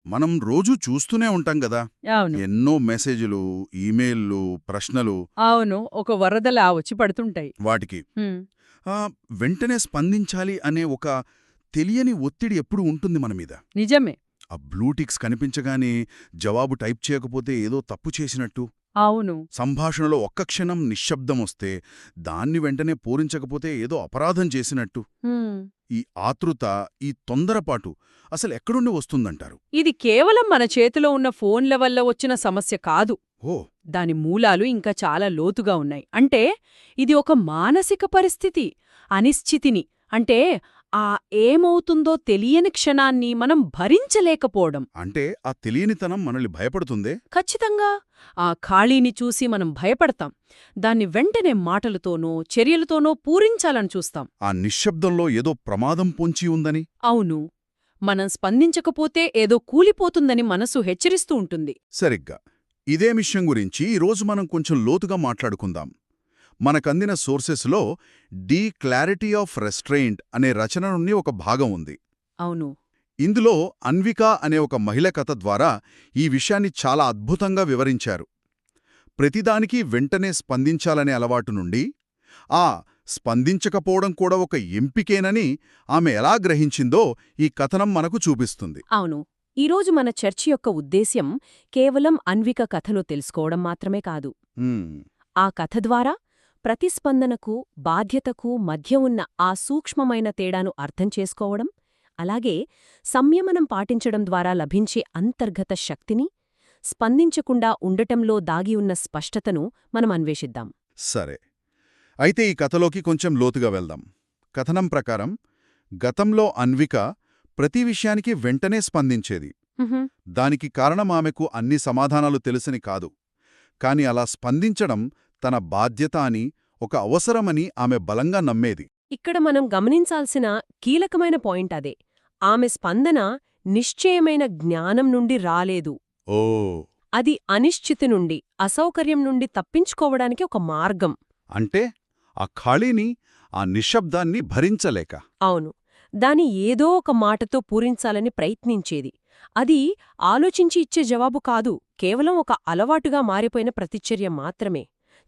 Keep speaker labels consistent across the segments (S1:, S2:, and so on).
S1: మనం రోజూ చూస్తూనే ఉంటాం గదా!
S2: అవును.
S1: ఎన్నో మెసేజులు, ఈమెయిల్లు, ప్రశ్నలు
S2: అవును. ఒక వరదలా వచ్చి పడుతుంటాయి.
S1: వాటికి.
S2: హ్మ్.
S1: వెంటనే స్పందించాలి అనే ఒక తెలియని ఒత్తిడి ఎప్పుడూ ఉంటుంది మన మీద.
S2: నిజమే.
S1: ఆ బ్లూటిక్స్ కనిపించగానే జవాబు టైప్ చేయకపోతే ఏదో తప్పు చేసినట్టు,
S2: అవును.
S1: సంభాషణలో ఒక్క క్షణం నిశ్శబ్దమొస్తే దాన్ని వెంటనే పూరించకపోతే ఏదో అపరాధం చేసినట్టు.
S2: హ్మ్.
S1: ఈ ఆతృత, ఈ తొందరపాటు అసలెక్కడుండి వస్తుందంటారు?
S2: ఇది కేవలం మన చేతిలో ఉన్న ఫోన్ల వల్ల వచ్చిన సమస్య కాదు.
S1: ఓ
S2: దాని మూలాలు ఇంకా చాలా లోతుగా ఉన్నాయి. అంటే ఇది ఒక మానసిక పరిస్థితి, అనిశ్చితిని, అంటే ఆ ఏమవుతుందో తెలియని క్షణాన్ని మనం భరించలేకపోవడం.
S1: అంటే ఆ తెలియనితనం మనల్ని భయపడుతుందే?
S2: ఖచ్చితంగా. ఆ ఖాళీని చూసి మనం భయపడతాం. దాన్ని వెంటనే మాటలతోనో, చర్యలతోనో పూరించాలని చూస్తాం.
S1: ఆ నిశ్శబ్దంలో ఏదో ప్రమాదం పొంచి ఉందని?
S2: అవును. మనం స్పందించకపోతే ఏదో కూలిపోతుందని మనసు హెచ్చరిస్తూ ఉంటుంది.
S1: సరిగ్గా. ఇదే విషయం గురించి ఈరోజు మనం కొంచెం లోతుగా మాట్లాడుకుందాం. మనకందిన సోర్సెస్లో ది క్లారిటీ ఆఫ్ రెస్ట్రెయింట్ అనే రచన నుండి ఒక భాగం ఉంది.
S2: అవును.
S1: ఇందులో అన్విక అనే ఒక మహిళ కథ ద్వారా ఈ విషయాన్ని చాలా అద్భుతంగా వివరించారు. ప్రతిదానికి వెంటనే స్పందించాలనే అలవాటు నుండి, ఆ స్పందించకపోవడం కూడా ఒక ఎంపికేనని ఆమె ఎలా గ్రహించిందో ఈ కథనం మనకు చూపిస్తుంది.
S2: అవును. ఈరోజు మన చర్చ యొక్క ఉద్దేశ్యం కేవలం అన్విక కథలో తెలుసుకోవడం మాత్రమే కాదు.
S1: హ్మ్,
S2: ఆ కథ ద్వారా ప్రతిస్పందనకు, బాధ్యతకు మధ్య ఉన్న ఆ సూక్ష్మమైన తేడాను అర్థం చేసుకోవడం, అలాగే సంయమనం పాటించడం ద్వారా లభించే అంతర్గత శక్తిని, స్పందించకుండా ఉండటంలో దాగి ఉన్న స్పష్టతను మనం అన్వేషిద్దాం.
S1: సరే. అయితే ఈ కథలోకి కొంచెం లోతుగా వెళ్దాం. కథనం ప్రకారం గతంలో అన్విక ప్రతి విషయానికి వెంటనే స్పందించేది. దానికి కారణం ఆమెకు అన్ని సమాధానాలు తెలుసని కాదు, కాని అలా స్పందించడం తన బాధ్యత అని, ఒక అవసరమని ఆమె బలంగా నమ్మేది.
S2: ఇక్కడ మనం గమనించాల్సిన కీలకమైన పాయింట్ అదే. ఆమె స్పందన నిశ్చయమైన జ్ఞానం నుండి రాలేదు.
S1: ఓ
S2: అది అనిశ్చితి నుండి, అసౌకర్యం నుండి తప్పించుకోవడానికి ఒక మార్గం.
S1: అంటే ఆ ఖాళీని, ఆ నిశ్శబ్దాన్ని భరించలేక.
S2: అవును. దాని ఏదో ఒక మాటతో పూరించాలని ప్రయత్నించేది. అది ఆలోచించి ఇచ్చే జవాబు కాదు, కేవలం ఒక అలవాటుగా మారిపోయిన ప్రతిచర్య మాత్రమే.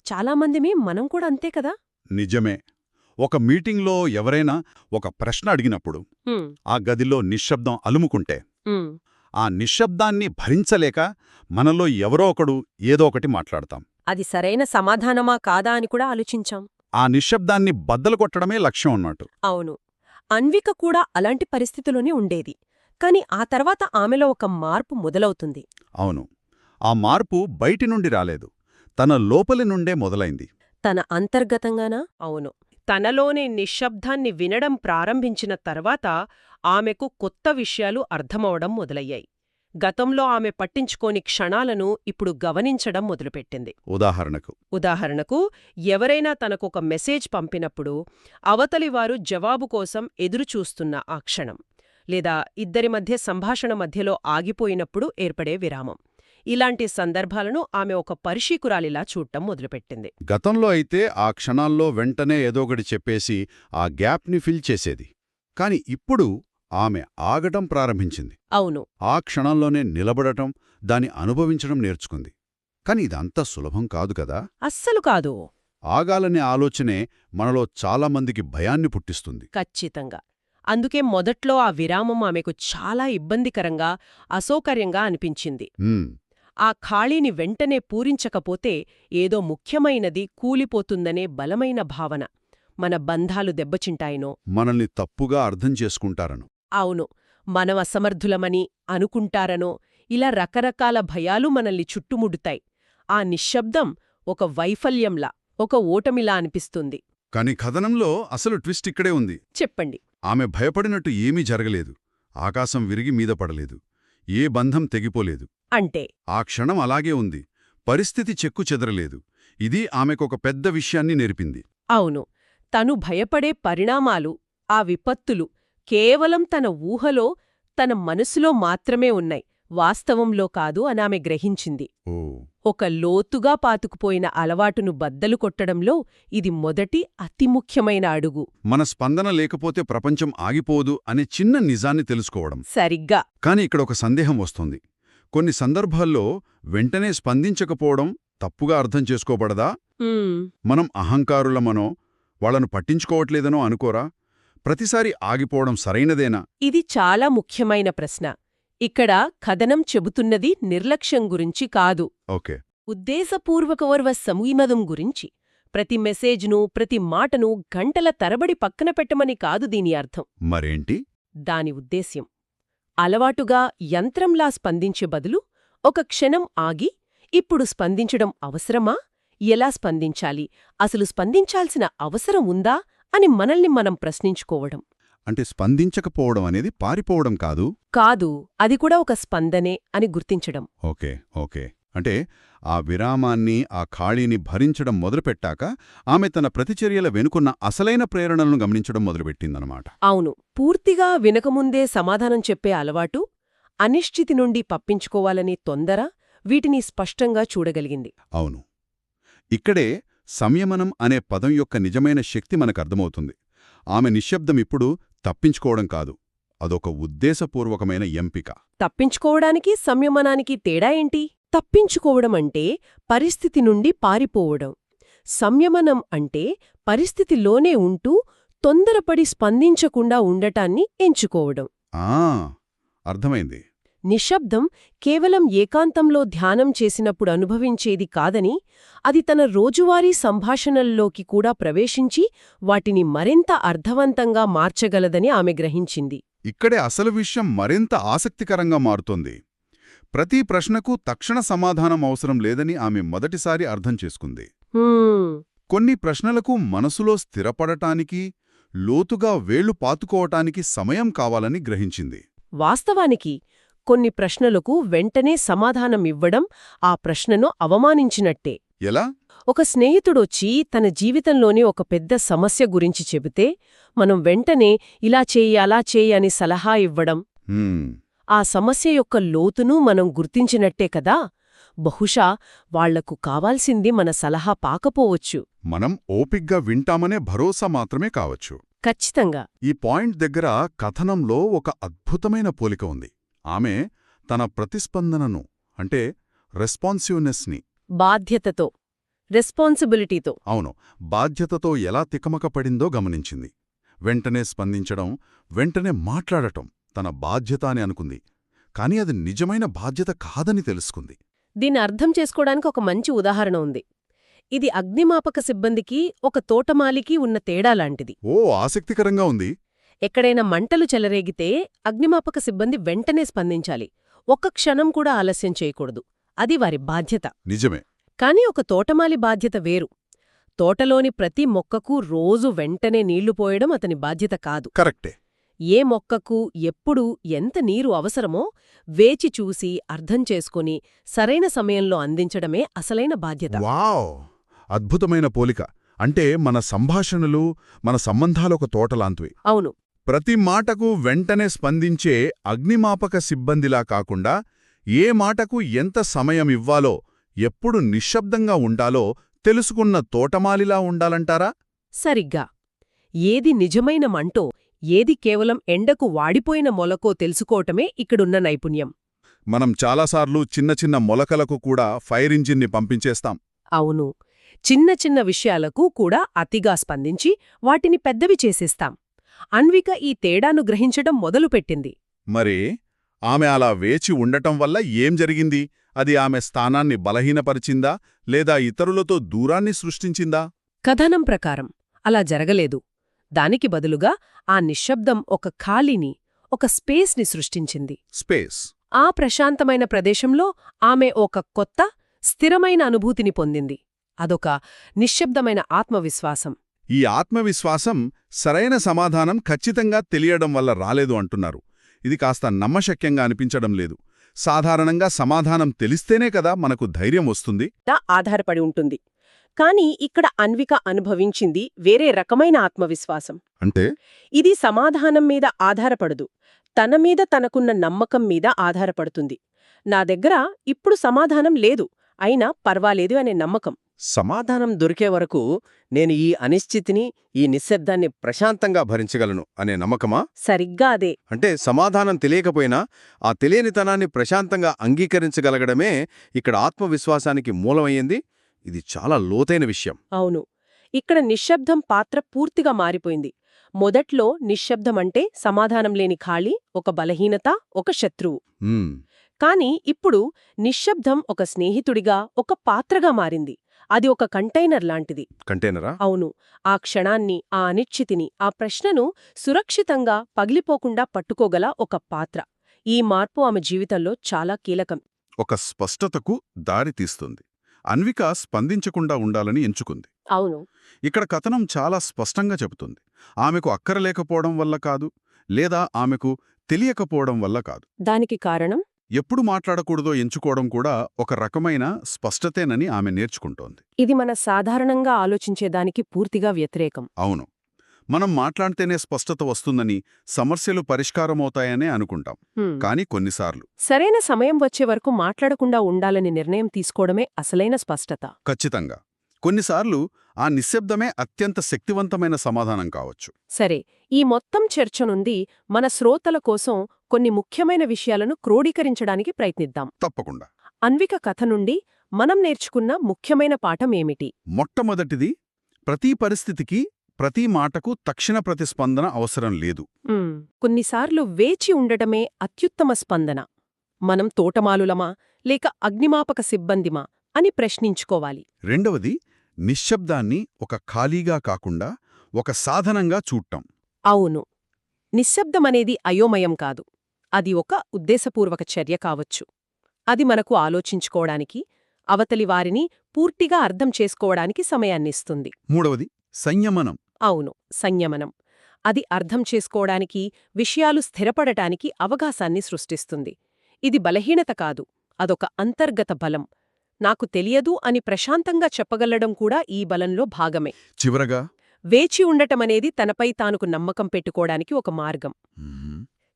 S2: చాలామందిమి మనం కూడా అంతే కదా.
S1: నిజమే. ఒక మీటింగ్లో ఎవరైనా ఒక ప్రశ్న అడిగినప్పుడు
S2: హ్మ్.
S1: ఆ గదిలో నిశ్శబ్దం అలుముకుంటే,
S2: హ్మ్.
S1: ఆ నిశ్శబ్దాన్ని భరించలేక మనలో ఎవరో ఒకడు ఏదో ఒకటి మాట్లాడతాం.
S2: అది సరైన సమాధానమా కాదా అని కూడా ఆలోచించాం.
S1: ఆ నిశ్శబ్దాన్ని బద్దలు కొట్టడమే లక్ష్యం అన్నట్టు.
S2: అవును. అన్విక కూడా అలాంటి పరిస్థితిలోనే ఉండేది. కాని ఆ తర్వాత ఆమెలో ఒక మార్పు మొదలవుతుంది.
S1: అవును. ఆ మార్పు బయటి నుండి రాలేదు, తన లోపలి నుండే మొదలైంది.
S2: తన అంతర్గతంగానా? అవును. తనలోనే నిశ్శబ్దాన్ని వినడం ప్రారంభించిన తర్వాత ఆమెకు కొత్త విషయాలు అర్థమవడం మొదలయ్యాయి. గతంలో ఆమె పట్టించుకోని క్షణాలను ఇప్పుడు గమనించడం మొదలుపెట్టింది. ఉదాహరణకు ఎవరైనా తనకొక మెసేజ్ పంపినప్పుడు అవతలివారు జవాబు కోసం ఎదురుచూస్తున్న ఆ క్షణం, లేదా ఇద్దరి మధ్య సంభాషణ మధ్యలో ఆగిపోయినప్పుడు ఏర్పడే విరామం. ఇలాంటి సందర్భాలను ఆమె ఒక పరిశీకురాలిలా చూడటం మొదలుపెట్టింది.
S1: గతంలో అయితే ఆ క్షణాల్లో వెంటనే ఏదోకటి చెప్పేసి ఆ గ్యాప్ని ఫిల్ చేసేది. కాని ఇప్పుడు ఆమె ఆగటం ప్రారంభించింది.
S2: అవును.
S1: ఆ క్షణంలోనే నిలబడటం, దాన్ని అనుభవించడం నేర్చుకుంది. కాని ఇదంతా సులభం కాదు కదా.
S2: అస్సలు కాదు.
S1: ఆగాలనే ఆలోచనే మనలో చాలామందికి భయాన్ని పుట్టిస్తుంది.
S2: ఖచ్చితంగా. అందుకే మొదట్లో ఆ విరామం ఆమెకు చాలా ఇబ్బందికరంగా, అసౌకర్యంగా అనిపించింది.
S1: హ్మ్,
S2: ఆ ఖాళీని వెంటనే పూరించకపోతే ఏదో ముఖ్యమైనది కూలిపోతుందనే బలమైన భావన. మన బంధాలు దెబ్బచింటాయనో,
S1: మనల్ని తప్పుగా అర్థం చేసుకుంటారను.
S2: అవును, మనం అసమర్థులమని అనుకుంటారనో, ఇలా రకరకాల భయాలు మనల్ని చుట్టుముడుతాయి. ఆ నిశ్శబ్దం ఒక వైఫల్యంలా, ఒక ఓటమిలా అనిపిస్తుంది.
S1: కాని కథనంలో అసలు ట్విస్ట్ ఇక్కడే ఉంది.
S2: చెప్పండి.
S1: ఆమె భయపడినట్టు ఏమీ జరగలేదు. ఆకాశం విరిగి మీద పడలేదు. ఏ బంధం తెగిపోలేదు.
S2: అంటే
S1: ఆ క్షణం అలాగే ఉంది. పరిస్థితి చెక్కు చెదరలేదు. ఇది ఆమెకొక పెద్ద విషయాన్ని నేర్పింది.
S2: అవును, తను భయపడే పరిణామాలు, ఆ విపత్తులు కేవలం తన ఊహలో, తన మనసులో మాత్రమే ఉన్నాయి. వాస్తవంలో కాదు అనామె గ్రహించింది.
S1: ఓ
S2: ఒక లోతుగా పాతుకుపోయిన అలవాటును బద్దలు కొట్టడంలో ఇది మొదటి అతి ముఖ్యమైన అడుగు.
S1: మన స్పందన లేకపోతే ప్రపంచం ఆగిపోదు అనే చిన్న నిజాన్ని తెలుసుకోవడం.
S2: సరిగ్గా.
S1: కాని ఇక్కడ ఒక సందేహం వస్తుంది. కొన్ని సందర్భాల్లో వెంటనే స్పందించకపోవడం తప్పుగా అర్థం చేసుకోబడదా? మనం అహంకారులమనో వాళ్లను పట్టించుకోవట్లేదనో అనుకోరా? ప్రతిసారి ఆగిపోవడం సరైనదేనా?
S2: ఇది చాలా ముఖ్యమైన ప్రశ్న. ఇక్కడ కథనం చెబుతున్నది నిర్లక్ష్యం గురించి కాదు,
S1: ఓకే,
S2: ఉద్దేశపూర్వకవర్వ సమూమదం గురించి. ప్రతి మెసేజ్ను, ప్రతి మాటను గంటల తరబడి పక్కన పెట్టమని కాదు దీని అర్థం.
S1: మరేంటి
S2: దాని ఉద్దేశ్యం? అలవాటుగా యంత్రంలా స్పందించే బదులు ఒక క్షణం ఆగి, ఇప్పుడు స్పందించడం అవసరమా? ఎలా స్పందించాలి? అసలు స్పందించాల్సిన అవసరం ఉందా అని మనల్ని మనం ప్రశ్నించుకోవడం.
S1: అంటే స్పందించకపోవడం అనేది పారిపోవడం కాదు.
S2: కాదు, అది కూడా ఒక స్పందనే అని గుర్తించడం.
S1: ఓకే ఓకే అంటే ఆ విరామాన్ని, ఆ ఖాళీని భరించడం మొదలుపెట్టాక ఆమె తన ప్రతిచర్యల వెనుకున్న అసలైన ప్రేరణలను గమనించడం మొదలుపెట్టిందనమాట.
S2: అవును, పూర్తిగా వినకముందే సమాధానం చెప్పే అలవాటు, అనిశ్చితి నుండి పప్పించుకోవాలని తొందర, వీటిని స్పష్టంగా చూడగలిగింది.
S1: అవును, ఇక్కడే సంయమనం అనే పదం యొక్క నిజమైన శక్తి మనకర్థమవుతుంది. ఆమె నిశ్శబ్దం ఇప్పుడు తప్పించుకోవడం కాదు, అదొక ఉద్దేశపూర్వకమైన ఎంపిక.
S2: తప్పించుకోవడానికి సంయమనానికి తేడా ఏంటి? తప్పించుకోవడం అంటే పరిస్థితి నుండి పారిపోవడం. సంయమనం అంటే పరిస్థితిలోనే ఉంటూ తొందరపడి స్పందించకుండా ఉండటాన్ని ఎంచుకోవడం.
S1: అర్థమైంది.
S2: నిశ్శబ్దం కేవలం ఏకాంతంలో ధ్యానం చేసినప్పుడు అనుభవించేది కాదని, అది తన రోజువారీ సంభాషణల్లోకి కూడా ప్రవేశించి వాటిని మరింత అర్థవంతంగా మార్చగలదని ఆమె గ్రహించింది.
S1: ఇక్కడే అసలు విషయం మరింత ఆసక్తికరంగా మారుతోంది. ప్రతి ప్రశ్నకు తక్షణ సమాధానం అవసరం లేదని ఆమె మొదటిసారి అర్థం చేసుకుంది. కొన్ని ప్రశ్నలకు మనసులో స్థిరపడటానికి, లోతుగా వేళ్లు పాతుకోవటానికి సమయం కావాలని గ్రహించింది.
S2: వాస్తవానికి కొన్ని ప్రశ్నలకు వెంటనే సమాధానమివ్వడం ఆ ప్రశ్నను అవమానించినట్టే.
S1: ఎలా?
S2: ఒక స్నేహితుడొచ్చి తన జీవితంలోని ఒక పెద్ద సమస్య గురించి చెబితే మనం వెంటనే ఇలా చేయి, అలా చేయి అని సలహా ఇవ్వడం, ఆ సమస్య యొక్క లోతును మనం గుర్తించినట్టే కదా. బహుశా వాళ్లకు కావాల్సింది మన సలహా పాకపోవచ్చు,
S1: మనం ఓపిగ్గా వింటామనే భరోసా మాత్రమే కావచ్చు.
S2: ఖచ్చితంగా.
S1: ఈ పాయింట్ దగ్గర కథనంలో ఒక అద్భుతమైన పోలిక ఉంది. ఆమె తన ప్రతిస్పందనను, అంటే రెస్పాన్సివ్నెస్ని,
S2: బాధ్యతతో, రెస్పాన్సిబిలిటీతో,
S1: అవును, బాధ్యతతో ఎలా తికమకపడిందో గమనించింది. వెంటనే స్పందించడం, వెంటనే మాట్లాడటం తన బాధ్యత అని అనుకుంది. కాని అది నిజమైన బాధ్యత కాదని తెలుసుకుంది.
S2: దీన్ని అర్థం చేసుకోవడానికి ఒక మంచి ఉదాహరణ ఉంది. ఇది అగ్నిమాపక సిబ్బందికి, ఒక తోటమాలికి ఉన్న తేడా లాంటిది.
S1: ఓ, ఆసక్తికరంగా ఉంది.
S2: ఎక్కడైనా మంటలు చెలరేగితే అగ్నిమాపక సిబ్బంది వెంటనే స్పందించాలి. ఒక్క క్షణం కూడా ఆలస్యం చేయకూడదు. అది వారి బాధ్యత.
S1: నిజమే.
S2: కాని ఒక తోటమాలి బాధ్యత వేరు. తోటలోని ప్రతి మొక్కకు రోజు వెంటనే నీళ్లు పోయడం అతని బాధ్యత కాదు.
S1: కరెక్టే.
S2: ఏ మొక్కకు ఎప్పుడు ఎంత నీరు అవసరమో వేచి చూసి అర్థం చేసుకుని సరైన సమయంలో అందించడమే అసలైన బాధ్యత.
S1: వావ్, అద్భుతమైన పోలిక. అంటే మన సంభాషణలు, మన సంబంధాలొక తోటలాంటివి.
S2: అవును.
S1: ప్రతి మాటకు వెంటనే స్పందించే అగ్నిమాపక సిబ్బందిలా కాకుండా, ఏ మాటకు ఎంత సమయం ఇవ్వాలో, ఎప్పుడు నిశ్శబ్దంగా ఉండాలో తెలుసుకున్న తోటమాలిలా ఉండాలంటారా?
S2: సరిగ్గా. ఏది నిజమైన మంటో, ఏది కేవలం ఎండకు వాడిపోయిన మొలకో తెలుసుకోవటమే ఇక్కడున్న నైపుణ్యం.
S1: మనం చాలాసార్లు చిన్న చిన్న మొలకలకు కూడా ఫైర్ ఇంజిన్ని పంపించేస్తాం.
S2: అవును, చిన్న చిన్న విషయాలకు కూడా అతిగా స్పందించి వాటిని పెద్దవి చేసేస్తాం. అన్విక ఈ తేడాను గ్రహించడం మొదలుపెట్టింది.
S1: మరి ఆమె అలా వేచి ఉండటం వల్ల ఏం జరిగింది? అది ఆమె స్థానాన్ని బలహీనపరిచిందా, లేదా ఇతరులతో దూరాన్ని సృష్టించిందా?
S2: కథనం ప్రకారం అలా జరగలేదు. దానికి బదులుగా ఆ నిశ్శబ్దం ఒక ఖాళీని, ఒక స్పేస్ని సృష్టించింది.
S1: స్పేస్.
S2: ఆ ప్రశాంతమైన ప్రదేశంలో ఆమె ఒక కొత్త, స్థిరమైన అనుభూతిని పొందింది. అదొక నిశ్శబ్దమైన ఆత్మవిశ్వాసం.
S1: ఈ ఆత్మవిశ్వాసం సరైన సమాధానం ఖచ్చితంగా తెలియడం వల్ల రాలేదు అంటున్నారు. ఇది కాస్త నమ్మశక్యంగా అనిపించడం లేదు. సాధారణంగా సమాధానం తెలిస్తేనే కదా మనకు ధైర్యం వస్తుంది.
S2: ఆధారపడి ఉంటుంది. కాని ఇక్కడ అన్విక అనుభవించింది వేరే రకమైన ఆత్మవిశ్వాసం.
S1: అంటే
S2: ఇది సమాధానం మీద ఆధారపడదు, తన మీద తనకున్న నమ్మకం మీద ఆధారపడుతుంది. నా దగ్గర ఇప్పుడు సమాధానం లేదు, అయినా పర్వాలేదు అనే నమ్మకం.
S3: సమాధానం దొరికే వరకు నేను ఈ అనిశ్చితిని, ఈ నిశ్శబ్దాన్ని ప్రశాంతంగా భరించగలను అనే నమ్మకమా?
S2: సరిగ్గా అదే.
S3: అంటే సమాధానం తెలియకపోయినా ఆ తెలియనితనాన్ని ప్రశాంతంగా అంగీకరించగలగడమే ఇక్కడ ఆత్మవిశ్వాసానికి మూలమయ్యింది. ఇది చాలా లోతైన విషయం.
S2: అవును. ఇక్కడ నిశ్శబ్దం పాత్ర పూర్తిగా మారిపోయింది. మొదట్లో నిశ్శబ్దమంటే సమాధానం లేని ఖాళీ, ఒక బలహీనత, ఒక శత్రువు.
S3: మ్మ్.
S2: కాని ఇప్పుడు నిశ్శబ్దం ఒక స్నేహితుడిగా, ఒక పాత్రగా మారింది. అది ఒక కంటైనర్ లాంటిది.
S3: కంటైనరా?
S2: అవును. ఆ క్షణాన్ని, ఆ అనిశ్చితిని, ఆ ప్రశ్నను సురక్షితంగా పగిలిపోకుండా పట్టుకోగల ఒక పాత్ర. ఈ మార్పు ఆమె జీవితంలో చాలా కీలకం.
S1: ఒక స్పష్టతకు దారి తీస్తుంది. అన్విక స్పందించకుండా ఉండాలని ఎంచుకుంది.
S2: అవును.
S1: ఇక్కడ కథనం చాలా స్పష్టంగా చెబుతుంది. ఆమెకు అక్కరలేకపోవడం వల్ల కాదు, లేదా ఆమెకు తెలియకపోవడం వల్ల కాదు.
S2: దానికి కారణం
S1: ఎప్పుడు మాట్లాడకూడదో ఎంచుకోవడం కూడా ఒక రకమైన స్పష్టతేనని ఆమె నేర్చుకుంటోంది.
S2: ఇది మన సాధారణంగా ఆలోచించేదానికి పూర్తిగా వ్యతిరేకం.
S1: అవును. మనం మాట్లాడితేనే స్పష్టత వస్తుందని, సమస్యలు పరిష్కారమవుతాయనే అనుకుంటాం. కానీ కొన్నిసార్లు
S2: సరైన సమయం వచ్చే వరకు మాట్లాడకుండా ఉండాలని నిర్ణయం తీసుకోవడమే అసలైన స్పష్టత.
S1: ఖచ్చితంగా కొన్నిసార్లు ఆ నిశ్శబ్దమే అత్యంత శక్తివంతమైన సమాధానం కావచ్చు.
S2: సరే, ఈ మొత్తం చర్చ నుండి మన శ్రోతల కోసం కొన్ని ముఖ్యమైన విషయాలను క్రోడీకరించడానికి ప్రయత్నిద్దాం.
S1: తప్పకుండా.
S2: అన్విక కథ నుండి మనం నేర్చుకున్న ముఖ్యమైన పాఠం ఏమిటి?
S1: మొట్టమొదటిది, ప్రతి పరిస్థితికి, ప్రతి మాటకు తక్షణ ప్రతిస్పందన అవసరం లేదు.
S2: కొన్నిసార్లు వేచి ఉండటమే అత్యుత్తమ స్పందన. మనం తోటమాలులమా లేక అగ్నిమాపక సిబ్బందిమా అని ప్రశ్నించుకోవాలి.
S1: రెండవది, నిశ్శబ్దాన్ని ఒక ఖాళీగా కాకుండా ఒక సాధనంగా చూడటం.
S2: అవును. నిశ్శబ్దమనేది అయోమయం కాదు. అది ఒక ఉద్దేశపూర్వక చర్య కావచ్చు. అది మనకు ఆలోచించుకోవడానికి, అవతలి వారిని పూర్తిగా అర్థం చేసుకోవడానికి సమయాన్నిస్తుంది.
S1: మూడవది, సంయమనం.
S2: అవును, సంయమనం. అది అర్థం చేసుకోవడానికి, విషయాలు స్థిరపడటానికి అవకాశాన్ని సృష్టిస్తుంది. ఇది బలహీనత కాదు, అదొక అంతర్గత బలం. నాకు తెలియదు అని ప్రశాంతంగా చెప్పగలడం కూడా ఈ బలంలో భాగమే.
S1: చివరగా,
S2: వేచి ఉండటమనేది తనపై తానుకు నమ్మకం పెట్టుకోవడానికి ఒక మార్గం.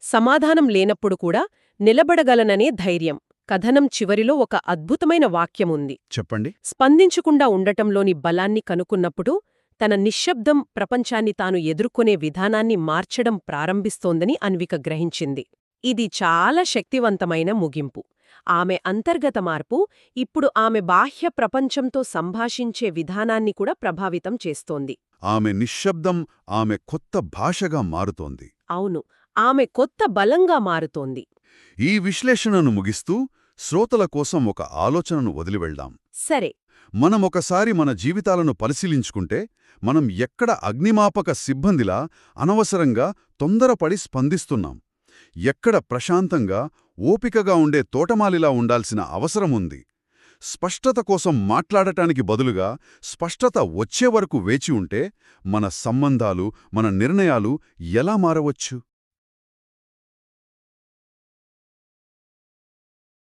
S2: సమాధానం లేనప్పుడు కూడా నిలబడగలననే ధైర్యం. కథనం చివరిలో ఒక అద్భుతమైన వాక్యముంది.
S1: చెప్పండి.
S2: స్పందించకుండా ఉండటంలోని బలాన్ని కనుక్కున్నప్పుడు తన నిశ్శబ్దం ప్రపంచాన్ని తాను ఎదుర్కొనే విధానాన్ని మార్చడం ప్రారంభిస్తోందని అన్విక గ్రహించింది. ఇది చాలా శక్తివంతమైన ముగింపు. ఆమె అంతర్గత మార్పు ఇప్పుడు ఆమె బాహ్య ప్రపంచంతో సంభాషించే విధానాన్ని కూడా ప్రభావితం చేస్తోంది.
S1: ఆమె నిశ్శబ్దం ఆమె కొత్త భాషగా మారుతోంది.
S2: అవును, ఆమె కొత్త బలంగా మారుతోంది.
S1: ఈ విశ్లేషణను ముగిస్తూ శ్రోతల కోసం ఒక ఆలోచనను వదిలివెళ్దాం.
S2: సరే,
S1: మనమొకసారి మన జీవితాలను పరిశీలించుకుంటే, మనం ఎక్కడ అగ్నిమాపక సిబ్బందిలా అనవసరంగా తొందరపడి స్పందిస్తున్నాం, ఎక్కడ ప్రశాంతంగా, ఓపికగా ఉండే తోటమాలిలా ఉండాల్సిన అవసరముంది. స్పష్టత కోసం మాట్లాడటానికి బదులుగా స్పష్టత వచ్చే వరకు వేచి ఉంటే మన సంబంధాలు, మన నిర్ణయాలు ఎలా మారవచ్చు?